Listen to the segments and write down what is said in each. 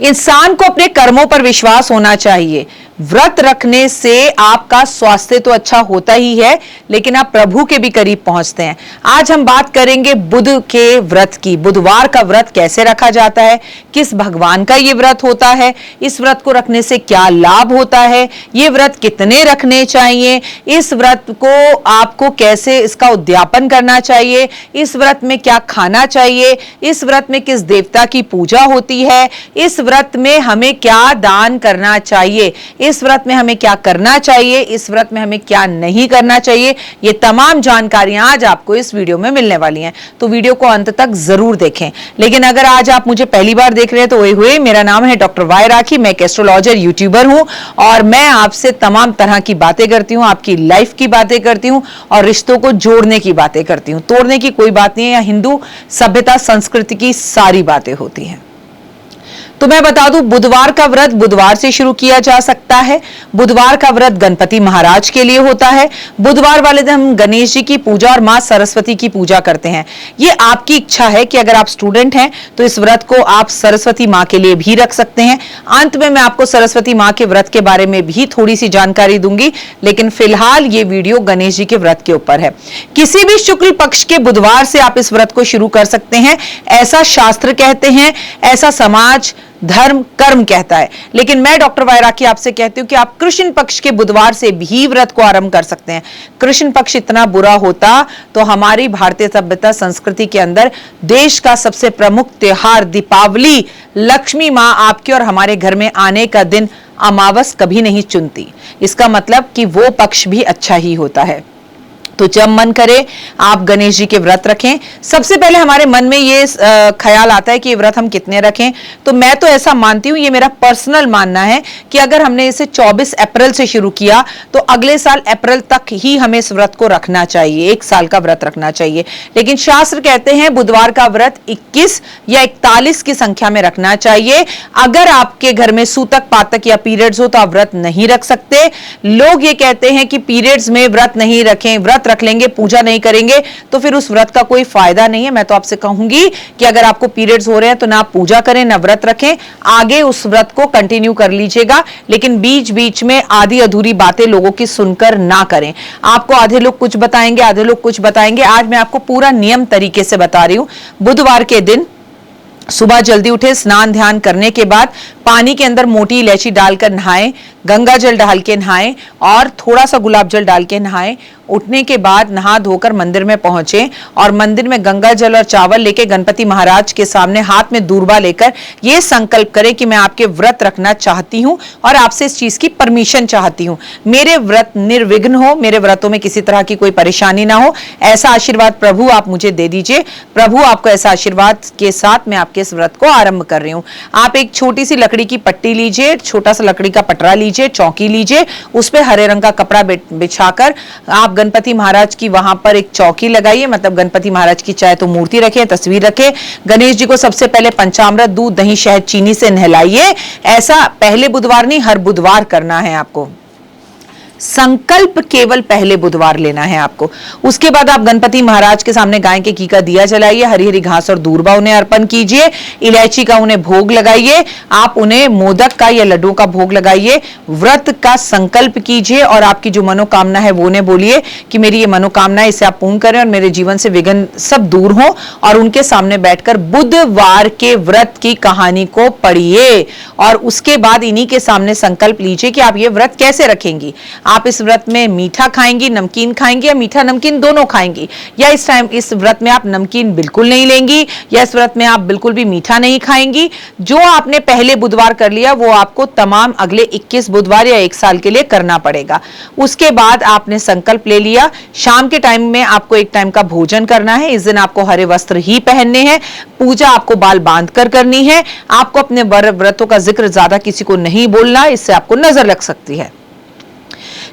इंसान को अपने कर्मों पर विश्वास होना चाहिए। व्रत रखने से आपका स्वास्थ्य तो अच्छा होता ही है, लेकिन आप प्रभु के भी करीब पहुंचते हैं। आज हम बात करेंगे बुध के व्रत की। बुधवार का व्रत कैसे रखा जाता है, किस भगवान का ये व्रत होता है, इस व्रत को रखने से क्या लाभ होता है, ये व्रत कितने रखने चाहिए, इस व्रत को आपको कैसे इसका उद्यापन करना चाहिए, इस व्रत में क्या खाना चाहिए, इस व्रत में किस देवता की पूजा होती है, इस व्रत में हमें क्या दान करना चाहिए, इस व्रत में हमें क्या करना चाहिए, इस व्रत में हमें क्या नहीं करना चाहिए, ये तमाम जानकारियां आज आपको इस वीडियो में मिलने वाली हैं। तो वीडियो को अंत तक जरूर देखें। लेकिन अगर आज आप मुझे पहली बार देख रहे हैं तो ओए मेरा नाम है डॉक्टर वाई राखी। मैं एक एस्ट्रोलॉजर यूट्यूबर हूं और मैं आपसे तमाम तरह की बातें करती हूं, आपकी लाइफ की बातें करती हूं और रिश्तों को जोड़ने की बातें करती हूं। तोड़ने की कोई बात नहीं है। हिंदू सभ्यता संस्कृति की सारी बातें होती हैं। तो मैं बता दूं, बुधवार का व्रत बुधवार से शुरू किया जा सकता है। बुधवार का व्रत गणपति महाराज के लिए होता है। बुधवार वाले दिन हम गणेश जी की पूजा और मां सरस्वती की पूजा करते हैं। ये आपकी इच्छा है कि अगर आप स्टूडेंट हैं तो इस व्रत को आप सरस्वती मां के लिए भी रख सकते हैं। अंत में मैं आपको सरस्वती मां के व्रत के बारे में भी थोड़ी सी जानकारी दूंगी, लेकिन फिलहाल ये वीडियो गणेश जी के व्रत के ऊपर है। किसी भी शुक्ल पक्ष के बुधवार से आप इस व्रत को शुरू कर सकते हैं, ऐसा शास्त्र कहते हैं, ऐसा समाज धर्म कर्म कहता है। लेकिन मैं डॉक्टर वाई राखी आपसे कहती हूं कि आप कृष्ण पक्ष के बुधवार से भी व्रत को आरंभ कर सकते हैं। कृष्ण पक्ष इतना बुरा होता तो हमारी भारतीय सभ्यता संस्कृति के अंदर देश का सबसे प्रमुख त्योहार दीपावली, लक्ष्मी मां आपके और हमारे घर में आने का दिन अमावस कभी नहीं चुनती। इसका मतलब कि वो पक्ष भी अच्छा ही होता है। तो जब मन करे आप गणेश जी के व्रत रखें। सबसे पहले हमारे मन में ये ख्याल आता है कि ये व्रत हम कितने रखें। तो मैं तो ऐसा मानती हूं, ये मेरा पर्सनल मानना है कि अगर हमने इसे 24 अप्रैल से शुरू किया तो अगले साल अप्रैल तक ही हमें इस व्रत को रखना चाहिए। 1 साल का व्रत रखना चाहिए। लेकिन शास्त्र कहते हैं बुधवार का व्रत 21 या 41 की संख्या में रखना चाहिए। अगर आपके घर में सूतक पातक या पीरियड्स हो तो आप व्रत नहीं रख सकते। लोग ये कहते हैं कि पीरियड्स में व्रत नहीं रखें, व्रत रख लेंगे पूजा नहीं करेंगे तो फिर उस व्रत का कोई फायदा नहीं है। मैं तो आपसे कहूंगी कि अगर आपको पीरियड्स हो रहे हैं तो ना पूजा करें ना व्रत रखें, आगे उस व्रत को कंटिन्यू कर लीजिएगा। लेकिन बीच बीच में आधी अधूरी बातें लोगों की सुनकर ना करें। आपको आधे लोग कुछ बताएंगे, आधे लोग कुछ बताएंगे। आज मैं आपको पूरा नियम तरीके से बता रही हूं। बुधवार के दिन सुबह जल्दी उठे, स्नान ध्यान करने के बाद पानी के अंदर मोटी इलायची डालकर नहाएं, गंगा जल डाल के नहाएं और थोड़ा सा गुलाब जल डाल के नहाएं। उठने के बाद नहा धोकर मंदिर में पहुंचे और मंदिर में गंगा जल और चावल लेके गणपति महाराज के सामने हाथ में दूर्बा लेकर ये संकल्प करें कि मैं आपके व्रत रखना चाहती हूं और आपसे इस चीज की परमिशन चाहती हूं। मेरे व्रत निर्विघ्न हो, मेरे व्रतों में किसी तरह की कोई परेशानी ना हो, ऐसा आशीर्वाद प्रभु आप मुझे दे दीजिए। प्रभु आपको ऐसा आशीर्वाद के साथ मैं आपके इस व्रत को आरंभ कर रही हूं। आप एक छोटी सी लकड़ी की पट्टी लीजिए, छोटा सा लकड़ी का पटरा लीजिए, चौकी लीजिए, उस पर हरे रंग का कपड़ा बिछाकर आप गणपति महाराज की वहां पर एक चौकी लगाइए। मतलब गणपति महाराज की चाहे तो मूर्ति रखें, तस्वीर रखें। गणेश जी को सबसे पहले पंचामृत, दूध, दही, शहद, चीनी से नहलाइए। ऐसा पहले बुधवार नहीं, हर बुधवार करना है आपको। संकल्प केवल पहले बुधवार लेना है आपको। उसके बाद आप गणपति महाराज के सामने गाय के घी का दिया जलाइए, हरी हरी घास और दूर्बा उन्हें अर्पण कीजिए, इलायची का उन्हें भोग लगाइए। आप उन्हें मोदक का या लड्डू का भोग लगाइए। व्रत का संकल्प कीजिए और आपकी जो मनोकामना है वो उन्हें बोलिए कि मेरी ये मनोकामना है, इसे आप पूर्ण करें और मेरे जीवन से विघ्न सब दूर हो। और उनके सामने बैठकर बुधवार के व्रत की कहानी को पढ़िए और उसके बाद इन्हीं के सामने संकल्प लीजिए कि आप ये व्रत कैसे रखेंगी। आप इस व्रत में मीठा खाएंगी, नमकीन खाएंगी या मीठा नमकीन दोनों खाएंगी, या इस व्रत में आप नमकीन बिल्कुल नहीं लेंगी, या इस व्रत में आप बिल्कुल भी मीठा नहीं खाएंगी। जो आपने पहले बुधवार कर लिया वो आपको तमाम अगले 21 बुधवार या 1 साल के लिए करना पड़ेगा। उसके बाद आपने संकल्प ले लिया। शाम के टाइम में आपको एक टाइम का भोजन करना है। इस दिन आपको हरे वस्त्र ही पहनने हैं। पूजा आपको बाल बांध कर करनी है। आपको अपने व्रतों का जिक्र ज्यादा किसी को नहीं बोलना, इससे आपको नजर लग सकती है।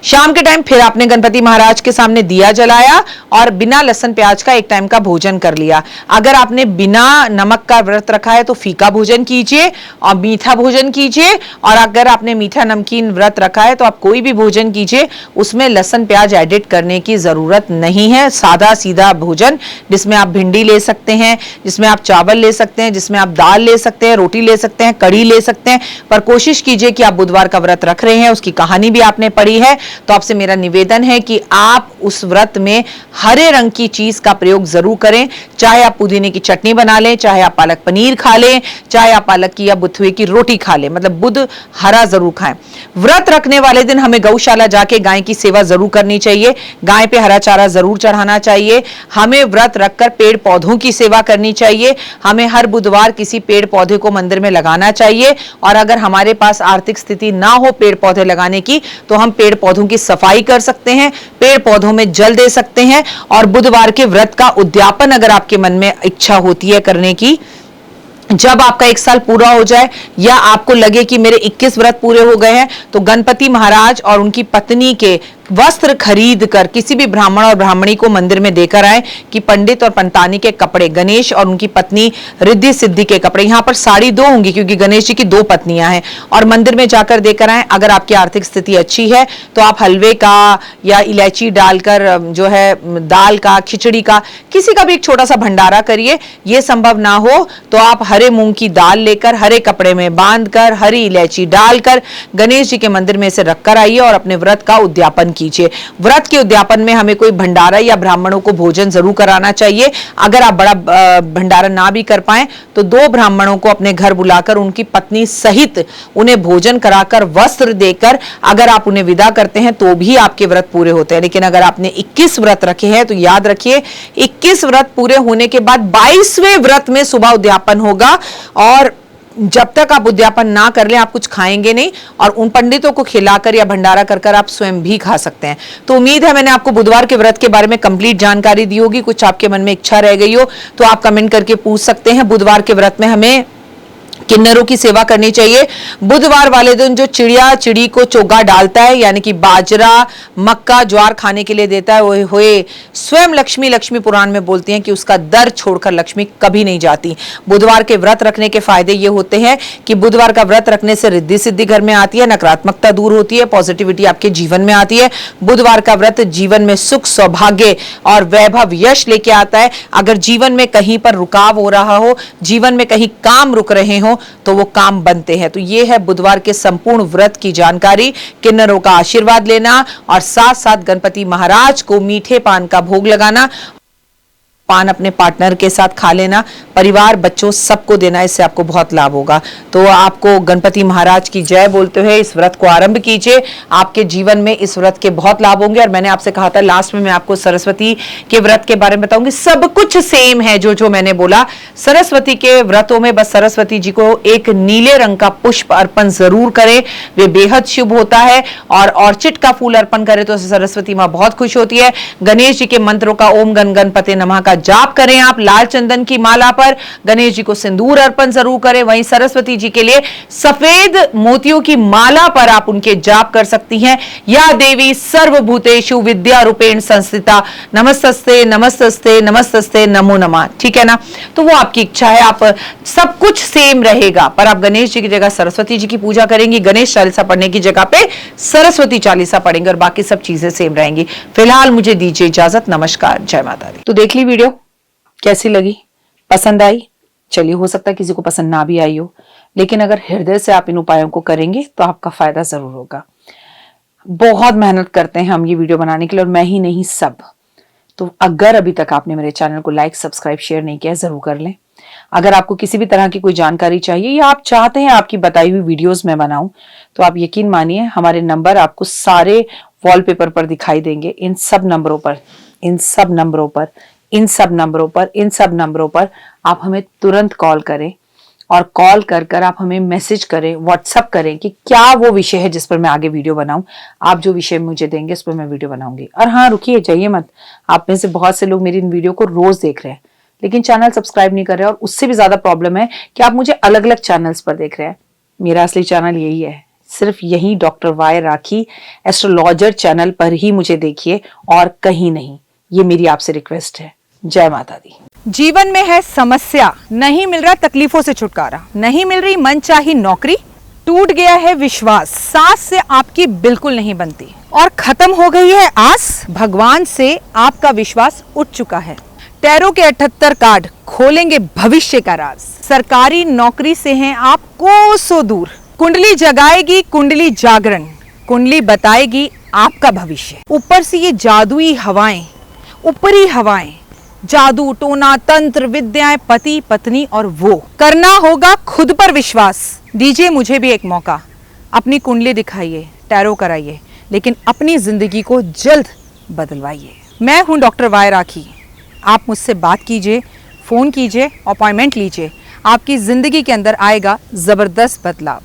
शाम के टाइम फिर आपने गणपति महाराज के सामने दिया जलाया और बिना लहसुन प्याज का एक टाइम का भोजन कर लिया। अगर आपने बिना नमक का व्रत रखा है तो फीका भोजन कीजिए और मीठा भोजन कीजिए, और अगर आपने मीठा नमकीन व्रत रखा है तो आप कोई भी भोजन कीजिए, उसमें लहसुन प्याज एडिट करने की जरूरत नहीं है। सादा सीधा भोजन जिसमें आप भिंडी ले सकते हैं, जिसमें आप चावल ले सकते हैं, जिसमें आप दाल ले सकते हैं, रोटी ले सकते हैं, कड़ी ले सकते हैं, पर कोशिश कीजिए कि आप बुधवार का व्रत रख रहे हैं, उसकी कहानी भी आपने पढ़ी है, तो आपसे मेरा निवेदन है कि आप उस व्रत में हरे रंग की चीज का प्रयोग जरूर करें। चाहे आप पुदीने की चटनी बना लें, चाहे आप पालक पनीर खा लें, चाहे आप पालक की या बुथुए की रोटी खा लें, मतलब बुध हरा जरूर खाएं। व्रत रखने वाले दिन हमें गौशाला जाके गाय की सेवा जरूर करनी चाहिए, गाय पे हरा चारा जरूर चढ़ाना चाहिए। हमें व्रत रखकर पेड़ पौधों की सेवा करनी चाहिए। हमें हर बुधवार किसी पेड़ पौधे को मंदिर में लगाना चाहिए, और अगर हमारे पास आर्थिक स्थिति ना हो पेड़ पौधे लगाने की तो हम पेड़ पौधों की सफाई कर सकते हैं, पेड़ पौधों में जल दे सकते हैं। और बुधवार के व्रत का उद्यापन अगर आपके मन में इच्छा होती है करने की, जब आपका 1 साल पूरा हो जाए या आपको लगे कि मेरे 21 व्रत पूरे हो गए हैं, तो गणपति महाराज और उनकी पत्नी के वस्त्र खरीद कर किसी भी ब्राह्मण और ब्राह्मणी को मंदिर में देकर आए कि पंडित और पंतानी के कपड़े, गणेश और उनकी पत्नी रिद्धि सिद्धि के कपड़े, यहां पर साड़ी 2 होंगी क्योंकि गणेश जी की 2 पत्नियां हैं, और मंदिर में जाकर देकर आए। अगर आपकी आर्थिक स्थिति अच्छी है तो आप हलवे का या इलायची डालकर जो है दाल का, खिचड़ी का, किसी का भी एक छोटा सा भंडारा करिए। यह संभव ना हो तो आप हरे मूंग की दाल लेकर हरे कपड़े में बांधकर हरी इलायची डालकर गणेश जी के मंदिर में इसे रखकर आइए और अपने व्रत का उद्यापन कीजिए। व्रत के उद्यापन में हमें कोई भंडारा या ब्राह्मणों को भोजन जरूर कराना चाहिए। अगर आप बड़ा भंडारा ना भी कर पाए तो 2 ब्राह्मणों को अपने घर बुलाकर उनकी पत्नी सहित उन्हें भोजन कराकर वस्त्र देकर अगर आप उन्हें विदा करते हैं तो भी आपके व्रत पूरे होते हैं। लेकिन अगर आपने 21 व्रत रखे हैं तो याद रखिए 21 व्रत पूरे होने के बाद 22वें व्रत में सुबह उद्यापन होगा, और जब तक आप उद्यापन ना कर लें आप कुछ खाएंगे नहीं, और उन पंडितों को खिलाकर या भंडारा कर कर आप स्वयं भी खा सकते हैं। तो उम्मीद है मैंने आपको बुधवार के व्रत के बारे में कंप्लीट जानकारी दी होगी। कुछ आपके मन में इच्छा रह गई हो तो आप कमेंट करके पूछ सकते हैं। बुधवार के व्रत में हमें किन्नरों की सेवा करनी चाहिए। बुधवार वाले दिन जो चिड़िया चिड़ी को चोगा डालता है, यानी कि बाजरा, मक्का, ज्वार खाने के लिए देता है, वो हुए स्वयं लक्ष्मी, लक्ष्मी पुराण में बोलती हैं कि उसका दर छोड़कर लक्ष्मी कभी नहीं जाती। बुधवार के व्रत रखने के फायदे ये होते हैं कि बुधवार का व्रत रखने से रिद्धि सिद्धि घर में आती है, नकारात्मकता दूर होती है, पॉजिटिविटी आपके जीवन में आती है। बुधवार का व्रत जीवन में सुख, सौभाग्य और वैभव, यश लेके आता है। अगर जीवन में कहीं पर रुकाव हो रहा हो, जीवन में कहीं काम रुक रहे हो तो वो काम बनते हैं। तो ये है बुधवार के संपूर्ण व्रत की जानकारी। किन्नरों का आशीर्वाद लेना और साथ साथ गणपति महाराज को मीठे पान का भोग लगाना, पान अपने पार्टनर के साथ खा लेना, परिवार, बच्चों सबको देना, इससे आपको बहुत लाभ होगा। तो आपको गणपति महाराज की जय बोलते हुए इस व्रत को आरंभ कीजिए। आपके जीवन में इस व्रत के बहुत लाभ होंगे। और मैंने आपसे कहा था लास्ट में मैं आपको सरस्वती के व्रत के बारे में बताऊंगी। सब कुछ सेम है जो मैंने बोला। सरस्वती के व्रतों में बस सरस्वती जी को एक नीले रंग का पुष्प अर्पण जरूर करें, वे बेहद शुभ होता है। और ऑर्चिड का फूल अर्पण करें तो सरस्वती माँ बहुत खुश होती है। गणेश जी के मंत्रों का ओम गण गणपते नमः का जाप करें आप लाल चंदन की माला पर। गणेश जी को सिंदूर अर्पण जरूर करें। वहीं सरस्वती जी के लिए सफेद मोतियों की माला पर आप उनके जाप कर सकती हैं। या देवी सर्वभूतेषु विद्या रूपेण संस्थिता, नमस्तस्ते नमस्तस्ते नमस्तस्ते नमो नमः। ठीक है ना? तो वो आपकी इच्छा है। आप सब कुछ सेम रहेगा, पर आप गणेश जी की जगह सरस्वती जी की पूजा करेंगी, गणेश चालीसा पढ़ने की जगह पे सरस्वती चालीसा पढ़ेंगे, और बाकी सब चीजें सेम रहेंगी। फिलहाल मुझे दीजिए इजाजत। नमस्कार, जय माता दी। तो देख ली वीडियो, कैसी लगी? पसंद आई? चलिए, हो सकता है किसी को पसंद ना भी आई हो, लेकिन अगर हृदय से आप इन उपायों को करेंगे तो आपका फायदा जरूर होगा। बहुत मेहनत करते हैं हम ये वीडियो बनाने के लिए, और मैं ही नहीं सब। तो अगर अभी तक आपने मेरे चैनल को लाइक, सब्सक्राइब, शेयर नहीं किया, जरूर कर लें। अगर आपको किसी भी तरह की कोई जानकारी चाहिए या आप चाहते हैं आपकी बताई हुई वीडियोस में बनाऊं, तो आप यकीन मानिए हमारे नंबर आपको सारे वॉलपेपर पर दिखाई देंगे। इन सब नंबरों पर आप हमें तुरंत कॉल करें, और कॉल कर आप हमें मैसेज करें, व्हाट्सएप करें कि क्या वो विषय है जिस पर मैं आगे वीडियो बनाऊं। आप जो विषय मुझे देंगे उस पर मैं वीडियो बनाऊंगी। और हाँ, रुकिए, जाइए मत। आप में से बहुत से लोग मेरी इन वीडियो को रोज देख रहे हैं लेकिन चैनल सब्सक्राइब नहीं कर रहे, और उससे भी ज्यादा प्रॉब्लम है कि आप मुझे अलग अलग चैनल्स पर देख रहे हैं। मेरा असली चैनल यही है, सिर्फ यही डॉक्टर वाई राखी एस्ट्रोलॉजर चैनल पर ही मुझे देखिए और कहीं नहीं। ये मेरी आपसे रिक्वेस्ट है। जय माता दी। जीवन में है समस्या, नहीं मिल रहा तकलीफों से छुटकारा, नहीं मिल रही मनचाही नौकरी, टूट गया है विश्वास, सास से आपकी बिल्कुल नहीं बनती और खत्म हो गई है आस, भगवान से आपका विश्वास उठ चुका है। टैरो के 78 कार्ड खोलेंगे भविष्य का राज। सरकारी नौकरी से हैं आप कोसों दूर। कुंडली जगाएगी कुंडली जागरण, कुंडली बताएगी आपका भविष्य। ऊपर से ये जादुई हवाएं, ऊपरी हवाएं, जादू टोना तंत्र विद्याएं, पति पत्नी और वो। करना होगा खुद पर विश्वास। दीजिए मुझे भी एक मौका, अपनी कुंडली दिखाइए, टैरो कराइए, लेकिन अपनी जिंदगी को जल्द बदलवाइए। मैं हूं डॉक्टर वाई राखी। आप मुझसे बात कीजिए, फ़ोन कीजिए, अपॉइंटमेंट लीजिए। आपकी ज़िंदगी के अंदर आएगा ज़बरदस्त बदलाव।